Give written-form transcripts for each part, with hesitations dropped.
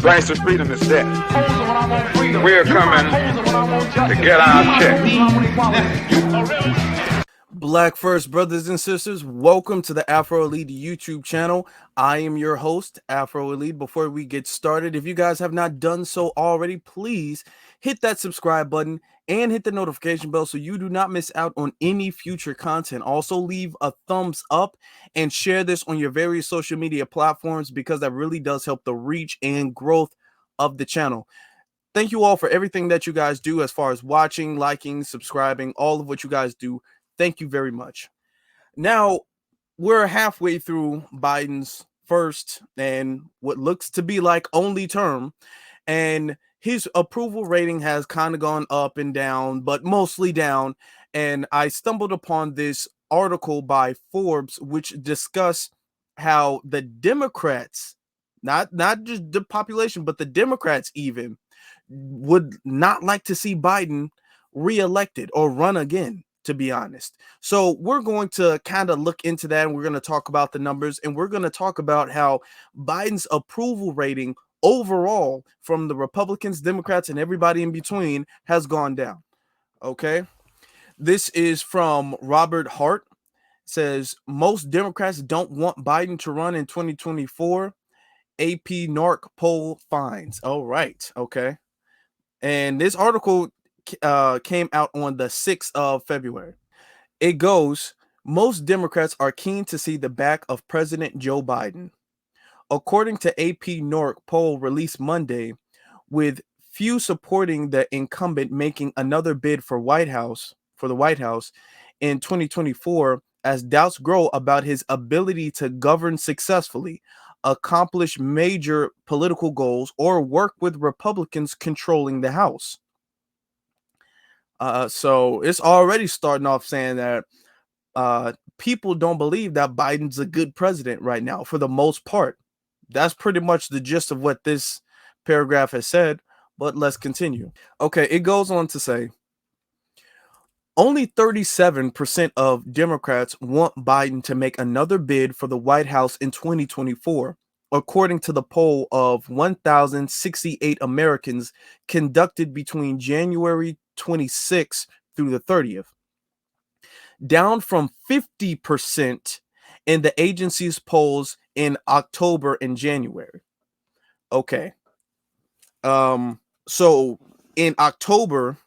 Price of freedom is death. We're coming to get our check. Black First brothers and sisters, welcome to the Afro Elite YouTube channel. I am your host, Afro Elite. Before we get started, if you guys have not done so already, please hit that subscribe button and hit the notification bell so you do not miss out on any future content. Also, leave a thumbs up and share this on your various social media platforms because that really does help the reach and growth of the channel. Thank you all for everything that you guys do as far as watching, liking, subscribing, all of what you guys do. Thank you very much. Now, we're halfway through Biden's first and what looks to be like only term, and his approval rating has kind of gone up and down, but mostly down. And I stumbled upon this article by Forbes, which discuss how the Democrats, not just the population, but the Democrats even would not like to see Biden reelected or run again, to be honest. So we're going to kind of look into that, and we're going to talk about the numbers, and we're going to talk about how Biden's approval rating overall from the Republicans, Democrats, and everybody in between has gone down. Okay. This is from Robert Hart. It says most Democrats don't want Biden to run in 2024. AP NARC poll finds. All right. Okay. And this article came out on the 6th of February. It goes, most Democrats are keen to see the back of President Joe Biden. According to AP NORC poll released Monday, with few supporting the incumbent making another bid for the White House in 2024, as doubts grow about his ability to govern successfully, accomplish major political goals, or work with Republicans controlling the House. So it's already starting off saying that people don't believe that Biden's a good president right now for the most part. That's pretty much the gist of what this paragraph has said, but let's continue. Okay, it goes on to say, only 37% of Democrats want Biden to make another bid for the White House in 2024, according to the poll of 1,068 Americans conducted between January 26th through the 30th, down from 50% in the agency's polls in October and January. Okay. So in October,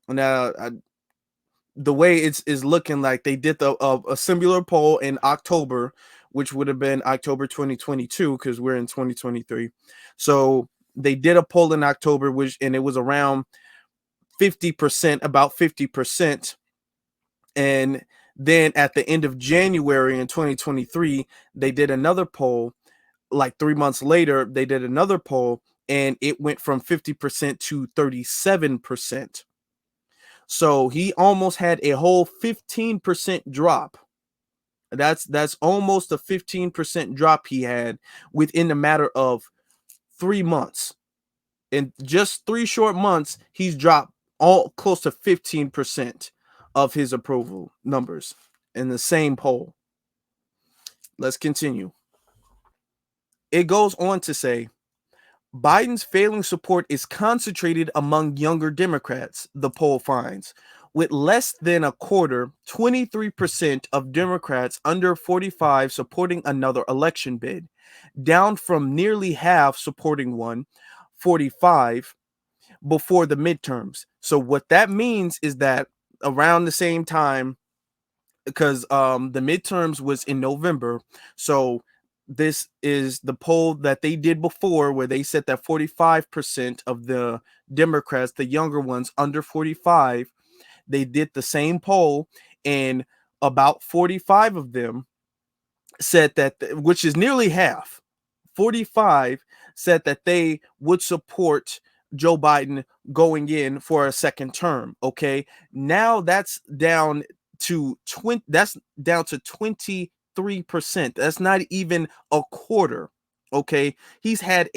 now the way it's looking like they did a similar poll in October, which would have been October 2022 because we're in 2023. So they did a poll in October, and it was around 50%, about 50%. And then at the end of January in 2023, they did another poll. Like 3 months later, they did another poll, and it went from 50% to 37%. So he almost had a whole 15% drop. That's almost a 15% drop he had within a matter of 3 months. In just 3 short months, he's dropped all close to 15% of his approval numbers in the same poll. Let's continue. It goes on to say, Biden's failing support is concentrated among younger Democrats, the poll finds, with less than a quarter, 23% of Democrats under 45 supporting another election bid, down from nearly half supporting one, 45, before the midterms. So what that means is that around the same time, because the midterms was in November, so this is the poll that they did before where they said that 45% of the Democrats, the younger ones under 45, they did the same poll, and about 45 of them said that, which is nearly half, 45 said that they would support Joe Biden going in for a second term. Okay, now that's down to 20. That's down to 23%. That's not even a quarter. Okay, he's had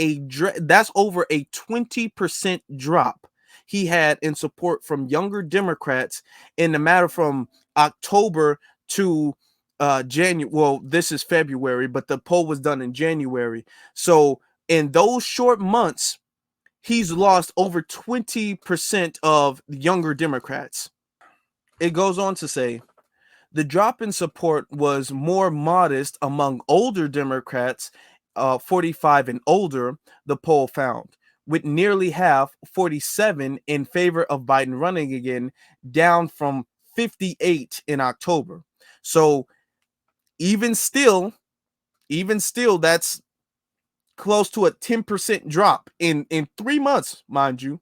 that's over a 20% drop he had in support from younger Democrats in the matter from October to January. Well, this is February, but the poll was done in January. So In those short months, he's lost over 20% of younger Democrats. It goes on to say, the drop in support was more modest among older Democrats, 45 and older, the poll found, with nearly half, 47, in favor of Biden running again, down from 58 in October. So even still, that's close to a 10% drop in 3 months, mind you.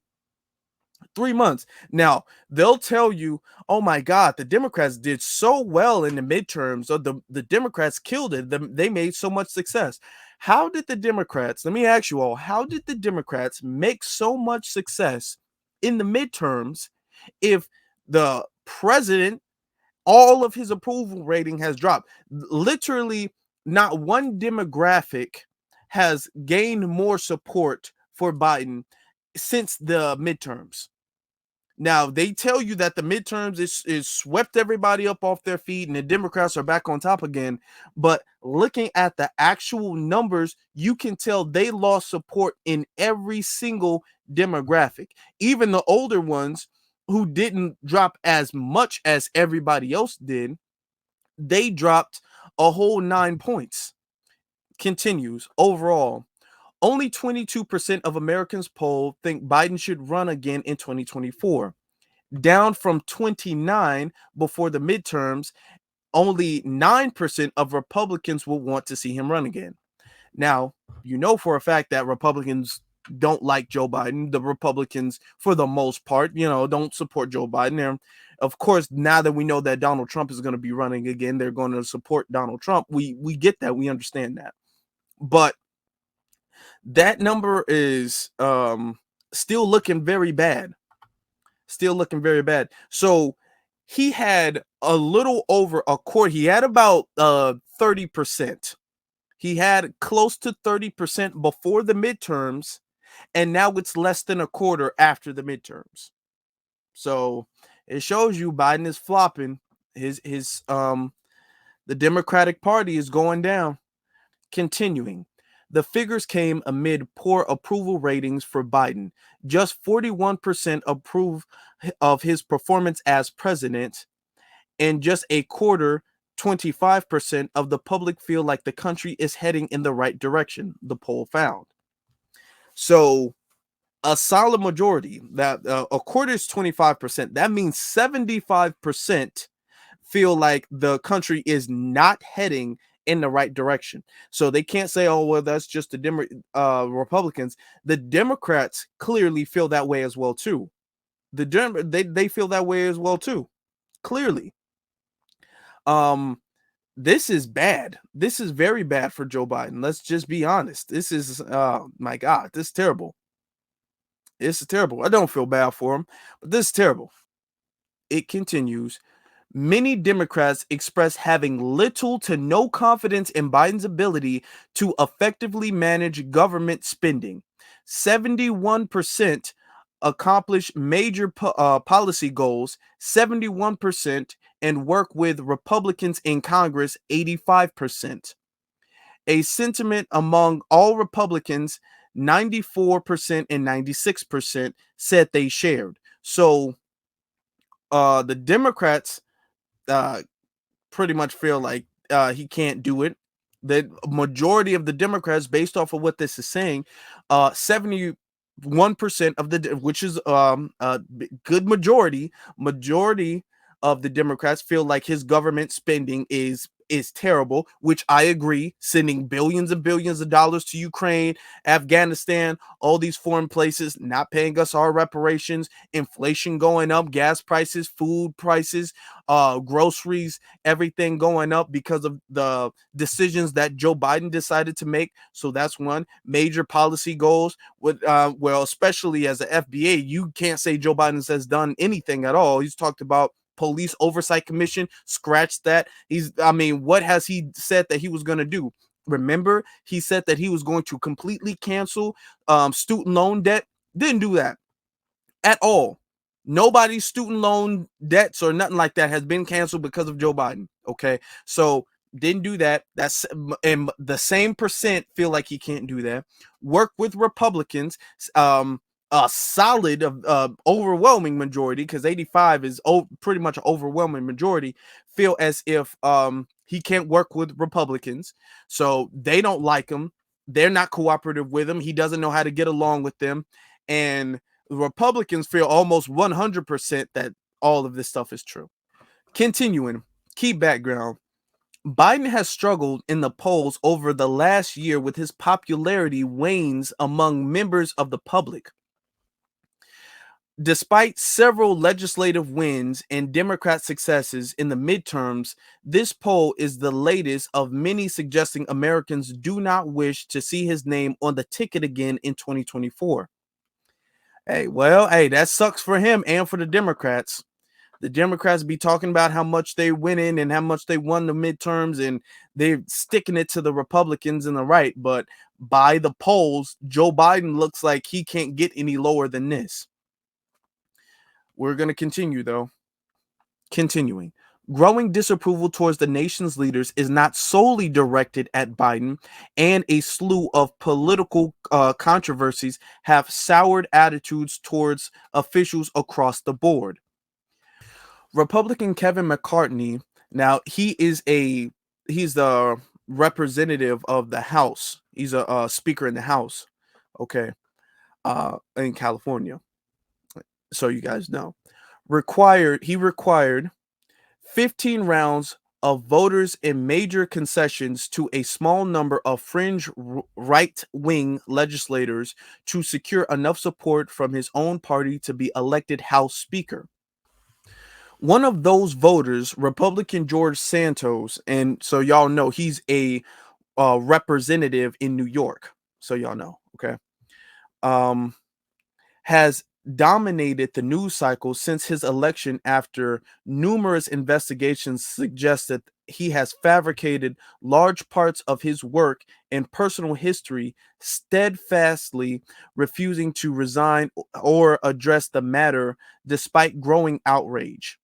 3 months. Now, they'll tell you, oh my God, the Democrats did so well in the midterms, or the Democrats killed it. They made so much success. How did the Democrats, let me ask you all, how did the Democrats make so much success in the midterms if the president, all of his approval rating has dropped? Literally, not one demographic has gained more support for Biden since the midterms. Now, they tell you that the midterms is swept everybody up off their feet and the Democrats are back on top again. But looking at the actual numbers, you can tell they lost support in every single demographic. Even the older ones who didn't drop as much as everybody else did, they dropped a whole 9 points. Continues, overall, only 22% of Americans polled think Biden should run again in 2024, down from 29 before the midterms. Only 9% of Republicans will want to see him run again. Now, you know for a fact that Republicans don't like Joe Biden. The Republicans, for the most part, don't support Joe Biden. And of course, now that we know that Donald Trump is going to be running again, they're going to support Donald Trump. We get that. We understand that. But that number is still looking very bad. Still looking very bad. So he had a little over a quarter. He had about 30%. He had close to 30% before the midterms, and now it's less than a quarter after the midterms. So it shows you Biden is flopping. The Democratic Party is going down. Continuing, the figures came amid poor approval ratings for Biden. Just 41% approve of his performance as president, and just a quarter, 25% of the public feel like the country is heading in the right direction, the poll found. So a solid majority, that a quarter is 25%. That means 75% feel like the country is not heading in the right direction. So they can't say, oh, well, that's just the Republicans. The Democrats clearly feel that way as well, too. They feel that way as well, too. Clearly. This is bad. This is very bad for Joe Biden. Let's just be honest. This is, my God, this is terrible. This is terrible. I don't feel bad for him, but this is terrible. It continues. Many Democrats express having little to no confidence in Biden's ability to effectively manage government spending. 71% accomplish major policy goals, 71%, and work with Republicans in Congress, 85%. A sentiment among all Republicans, 94% and 96% said they shared. So the Democrats pretty much feel like he can't do it. The majority of the Democrats, based off of what this is saying, 71% of which is a good majority of the Democrats feel like his government spending is terrible, which I agree. Sending billions and billions of dollars to Ukraine, Afghanistan, all these foreign places, not paying us our reparations, inflation going up, gas prices, food prices, groceries, everything going up because of the decisions that Joe Biden decided to make. So that's one. Major policy goals with well, especially as a FBA, you can't say Joe Biden has done anything at all. He's talked about Police Oversight Commission, scratch that. What has he said that he was going to do? Remember, he said that he was going to completely cancel student loan debt. Didn't do that at all. Nobody's student loan debts or nothing like that has been canceled because of Joe Biden. Okay, so Didn't do that. And the same percent feel like he can't do that. Work with Republicans. A solid, overwhelming majority, because 85 is pretty much an overwhelming majority, feel as if he can't work with Republicans, so they don't like him. They're not cooperative with him. He doesn't know how to get along with them, and the Republicans feel almost 100% that all of this stuff is true. Continuing, key background. Biden has struggled in the polls over the last year, with his popularity wanes among members of the public. Despite several legislative wins and Democrat successes in the midterms, this poll is the latest of many suggesting Americans do not wish to see his name on the ticket again in 2024. Hey, that sucks for him and for the Democrats. The Democrats be talking about how much they winning and how much they won the midterms, and they're sticking it to the Republicans and the right. But by the polls, Joe Biden looks like he can't get any lower than this. We're going to continue, though. Continuing. Growing disapproval towards the nation's leaders is not solely directed at Biden, and a slew of political controversies have soured attitudes towards officials across the board. Republican Kevin McCarthy, now he's the representative of the House. He's a speaker in the House, okay, in California. So you guys know, he required 15 rounds of voters and major concessions to a small number of fringe right-wing legislators to secure enough support from his own party to be elected House Speaker. One of those voters, Republican George Santos, and so y'all know he's a representative in New York. So y'all know, okay, has dominated the news cycle since his election, after numerous investigations suggest that he has fabricated large parts of his work and personal history, steadfastly refusing to resign or address the matter despite growing outrage.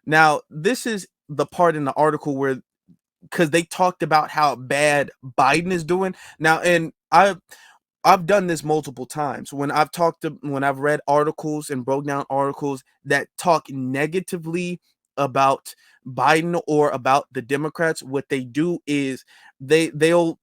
Now, this is the part in the article where, because they talked about how bad Biden is doing now, and I've done this multiple times when I've read articles and broke down articles that talk negatively about Biden or about the Democrats. What they do is they'll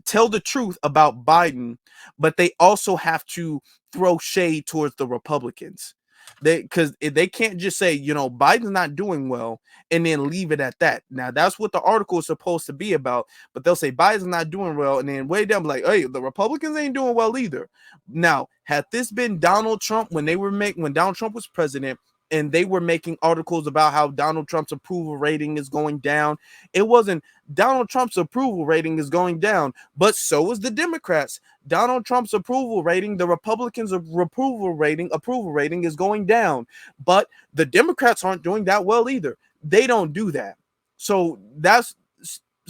tell the truth about Biden, but they also have to throw shade towards the Republicans. Because they can't just say, Biden's not doing well and then leave it at that. Now, that's what the article is supposed to be about, but they'll say Biden's not doing well, and then way down, like, hey, the Republicans ain't doing well either. Now, had this been Donald Trump when Donald Trump was president, and they were making articles about how Donald Trump's approval rating is going down, it wasn't Donald Trump's approval rating is going down, but so is the Democrats. Donald Trump's approval rating, the Republicans' approval rating is going down, but the Democrats aren't doing that well either. They don't do that. So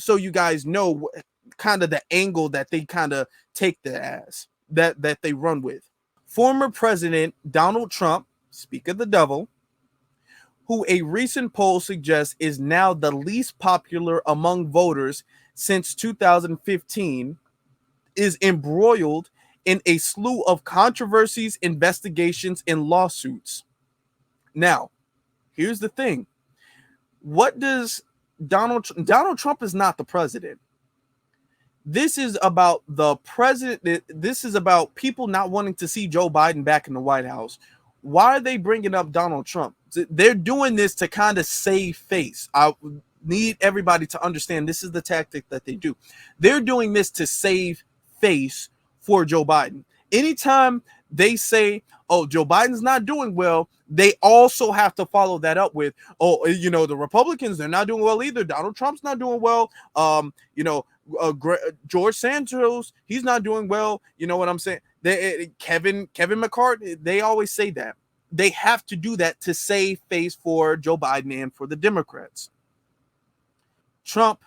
you guys know kind of the angle that they kind of take that they run with. Former President Donald Trump, speak of the devil, who a recent poll suggests is now the least popular among voters since 2015, is embroiled in a slew of controversies, investigations, and lawsuits. Now, here's the thing. What does Donald Trump is not the president. This is about the president. This is about people not wanting to see Joe Biden back in the White House. Why are they bringing up Donald Trump? They're doing this to kind of save face. I need everybody to understand this is the tactic that they do. They're doing this to save face for Joe Biden. Anytime they say, oh, Joe Biden's not doing well, they also have to follow that up with, oh, the Republicans, they're not doing well either. Donald Trump's not doing well. George Santos, he's not doing well. You know what I'm saying? Kevin McCarthy, they always say that. They have to do that to save face for Joe Biden and for the Democrats. Trump,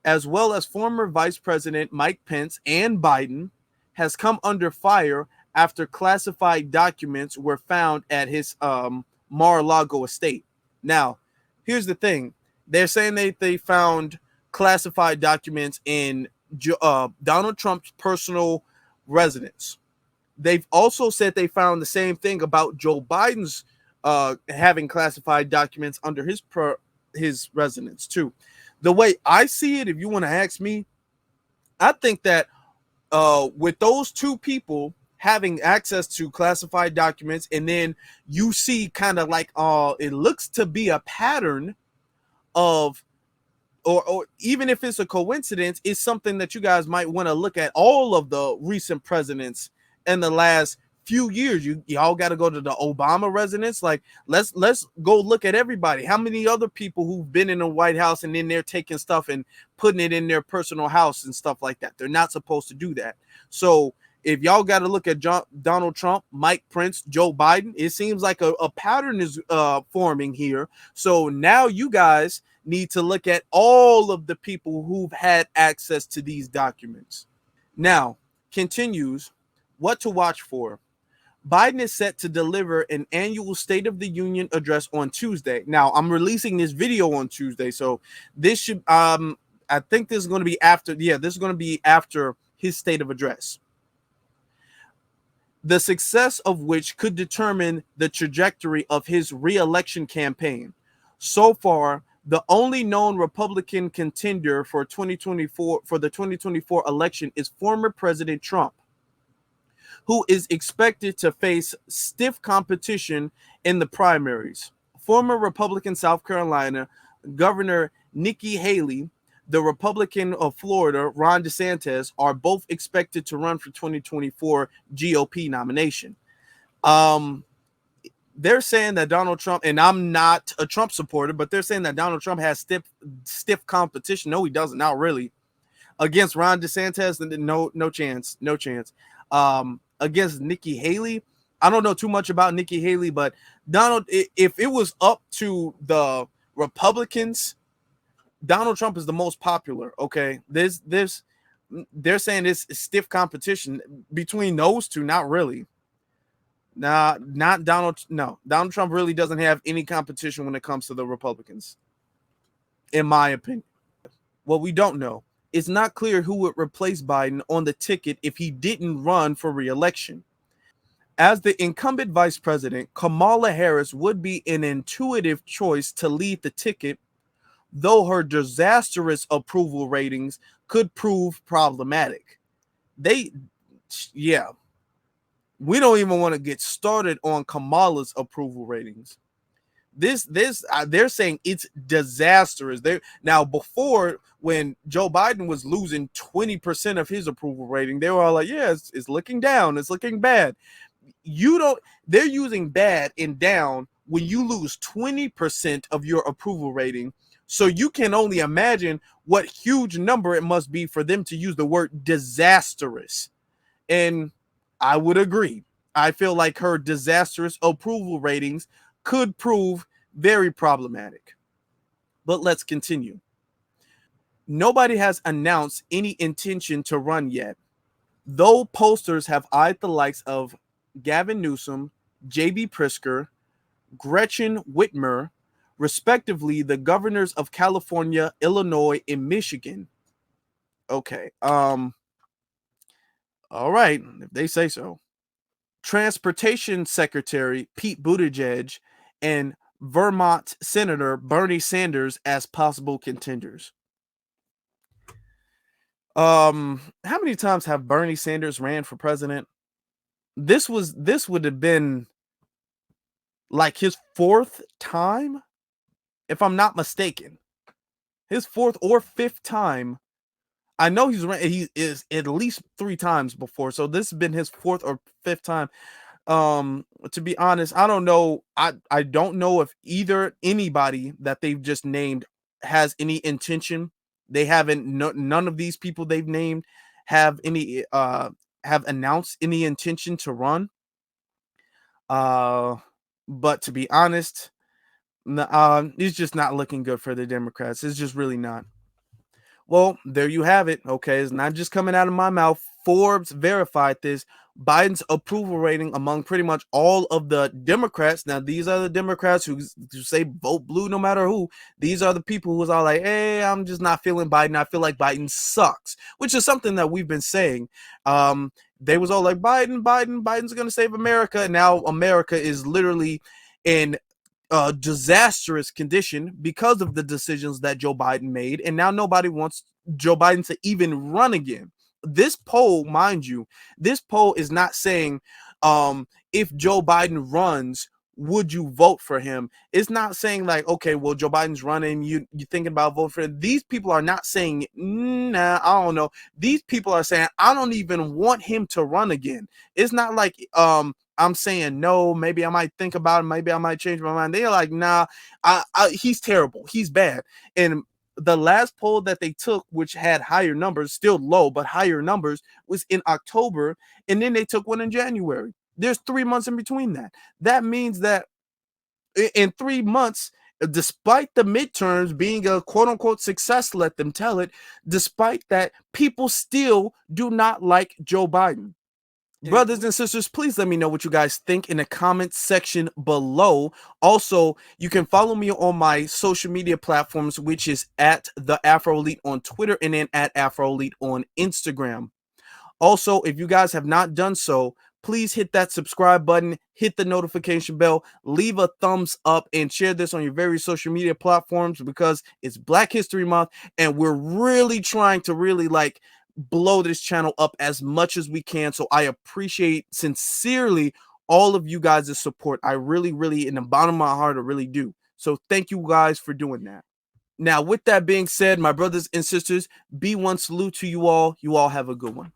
as well as former Vice President Mike Pence and Biden, has come under fire after classified documents were found at his Mar-a-Lago estate. Now, here's the thing. They're saying they found classified documents in Donald Trump's personal residence. They've also said they found the same thing about Joe Biden's having classified documents under his residence too. The way I see it, if you want to ask me, I think that with those two people having access to classified documents, and then you see kind of like it looks to be a pattern of, or even if it's a coincidence, it's something that you guys might want to look at all of the recent presidents in the last few years. Y'all got to go to the Obama residence. Like, let's go look at everybody. How many other people who've been in the White House and then they're taking stuff and putting it in their personal house and stuff like that? They're not supposed to do that. So if y'all got to look at Donald Trump, Mike Pence, Joe Biden, it seems like a pattern is forming here. So now you guys need to look at all of the people who've had access to these documents. Now, continues, what to watch for. Biden is set to deliver an annual State of the Union address on Tuesday. Now, I'm releasing this video on Tuesday, so this should I think this is going to be after, this is going to be after his state of address, the success of which could determine the trajectory of his re-election campaign. So far, the only known Republican contender for the 2024 election is former President Trump, who is expected to face stiff competition in the primaries. Former Republican South Carolina Governor Nikki Haley, the Republican of Florida, Ron DeSantis, are both expected to run for 2024 GOP nomination. They're saying that Donald Trump, and I'm not a Trump supporter, but they're saying that Donald Trump has stiff competition. No, he doesn't. Not really. Against Ron DeSantis, no chance. Against Nikki Haley, I don't know too much about Nikki Haley, but Donald, if it was up to the Republicans, Donald Trump is the most popular. Okay, they're saying this stiff competition between those two. Not really. Nah, not Donald. No, Donald Trump really doesn't have any competition when it comes to the Republicans, in my opinion. What we don't know, it's not clear who would replace Biden on the ticket if he didn't run for re-election. As the incumbent vice president, Kamala Harris would be an intuitive choice to lead the ticket, though her disastrous approval ratings could prove problematic. We don't even want to get started on Kamala's approval ratings. They're saying it's disastrous. Now, before, when Joe Biden was losing 20% of his approval rating, they were all like, yeah, it's looking down, it's looking bad. They're using bad and down when you lose 20% of your approval rating. So you can only imagine what huge number it must be for them to use the word disastrous. And I would agree. I feel like her disastrous approval ratings could prove very problematic. But let's continue. Nobody has announced any intention to run yet, though posters have eyed the likes of Gavin Newsom, J.B. Pritzker, Gretchen Whitmer, respectively, the governors of California, Illinois, and Michigan. Okay. All right, if they say so. Transportation Secretary Pete Buttigieg and Vermont Senator Bernie Sanders as possible contenders. How many times have Bernie Sanders ran for president? This would have been like his fourth time, if I'm not mistaken. His fourth or fifth time. I know he is at least 3 times before, so this has been his fourth or fifth time. To be honest, I don't know. I don't know if anybody that they've just named has any intention. They haven't. None of these people they've named have announced any intention to run. But to be honest, it's just not looking good for the Democrats. It's just really not. Well, there you have it. Okay, it's not just coming out of my mouth. Forbes verified this. Biden's approval rating among pretty much all of the Democrats. Now, these are the Democrats who say vote blue no matter who. These are the people who are like, hey, I'm just not feeling Biden. I feel like Biden sucks, which is something that we've been saying. They was all like, Biden's going to save America. And now America is literally in a disastrous condition because of the decisions that Joe Biden made. And now nobody wants Joe Biden to even run again. This poll, mind you, this poll is not saying if Joe Biden runs, would you vote for him? It's not saying like, okay, well, Joe Biden's running, you thinking about voting for him. These people are not saying, nah, I don't know. These people are saying, I don't even want him to run again. It's not like I'm saying no, maybe I might think about it, maybe I might change my mind. They're like, nah, he's terrible, he's bad. And the last poll that they took, which had higher numbers, still low, but higher numbers, was in October. And then they took one in January. There's 3 months in between that. That means that in 3 months, despite the midterms being a quote unquote success, let them tell it, despite that, people still do not like Joe Biden. Brothers and sisters, please let me know what you guys think in the comment section below. Also, you can follow me on my social media platforms, which is at the Afro Elite on Twitter and then at Afro Elite on Instagram. Also, if you guys have not done so, please hit that subscribe button, hit the notification bell, leave a thumbs up, and share this on your various social media platforms because it's Black History Month and we're really trying to really like blow this channel up as much as we can. So I appreciate sincerely all of you guys' support. I really, in the bottom of my heart, I really do. So thank you guys for doing that. Now, with that being said, my brothers and sisters, B1 salute to you all. You all have a good one.